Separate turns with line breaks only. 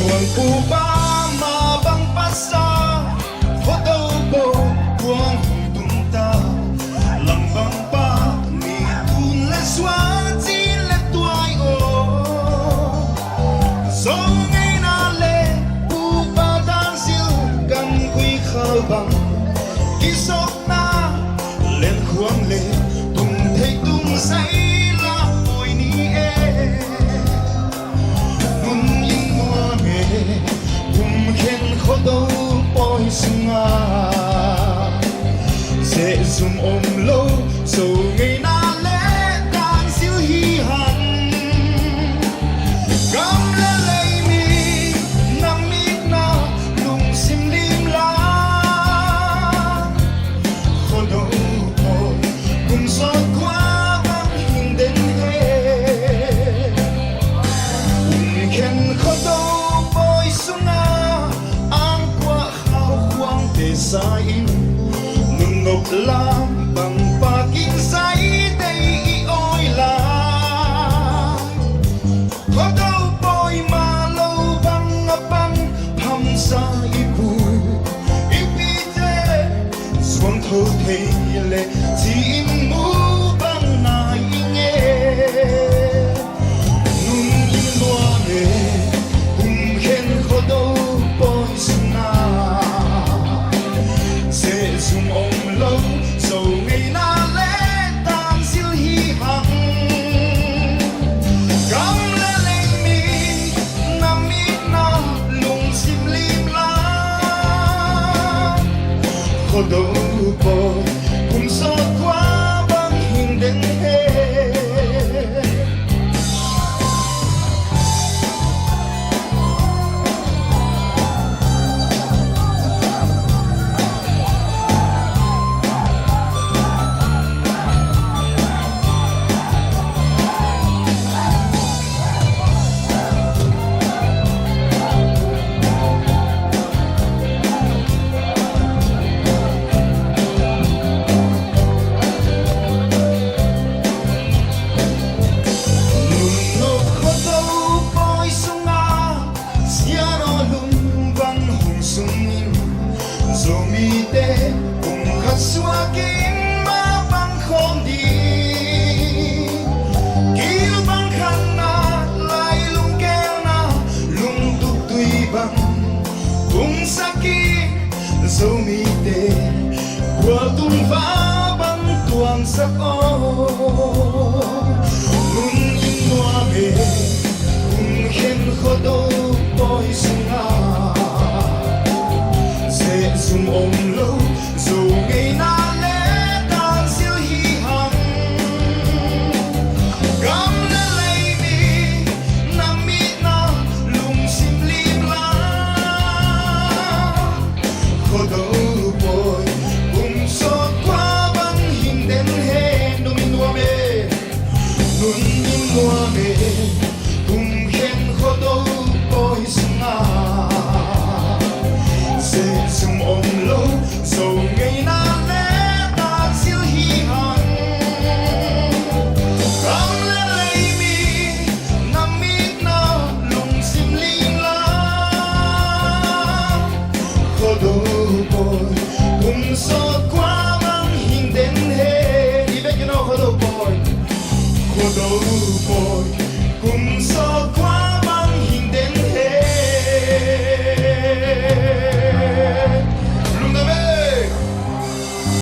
Tuang upa mabang pasa Foto ko buang tunta Lambang pa ni tunla swati le tuay o So ngay na le upa dansil Gang kui khalbang Kisok na len huang le Tung thay tung say la oi ni e Đâu bôi sunga sẽ zoom ôm lâu dầu ngày na lẽ đang siêu hi hẳn cắm lên lấy mi nằm mít na lùng sim lim la khô đâu bôi cùng gió qua băng hình đến hết khen khô đâu bôi sunga Sain nung ngọc lam bằng ba kinh giấy đây oi la có đâu bôi mà lâu băng băng thăm xa ibu ipite xuống thâu thề lệ chỉ mu băng nai nghe nung in loa nghe cùng khen có đâu bôi sunga Zoom ôm lâu dầu ngày na lẽ tan siêu hi hằng cắm lên lấy mi nằm mít na lùng sim lim la khô đâu bôi cùng gió qua băng hình đến hết Zomite cùng khát xua kín má băng không đi Kiêu băng khăn na lại lung keo na lung tục tùy băng cùng sakit Zomite qua tung phá băng tuang sắc ô Nung in hoa bề cùng khen khô đô bôi sunga Zoom ôm lâu dù ngày na lẽ tan siêu hi hằng cắm lên lấy mi nằm mít na lùng sim lim la khô đâu bôi cùng gió qua băng hình đến hết nung in hoa bề cùng khen khô đâu bôi sunga Zoom ôm lâu dầu ngày na lẽ ta siêu hi hằng cắm lên lấy mi nằm mít na lùng sim lim la khô đâu bôi cùng gió qua băng hình đến hết đi bên kia nó khô đâu bôi cùng gió qua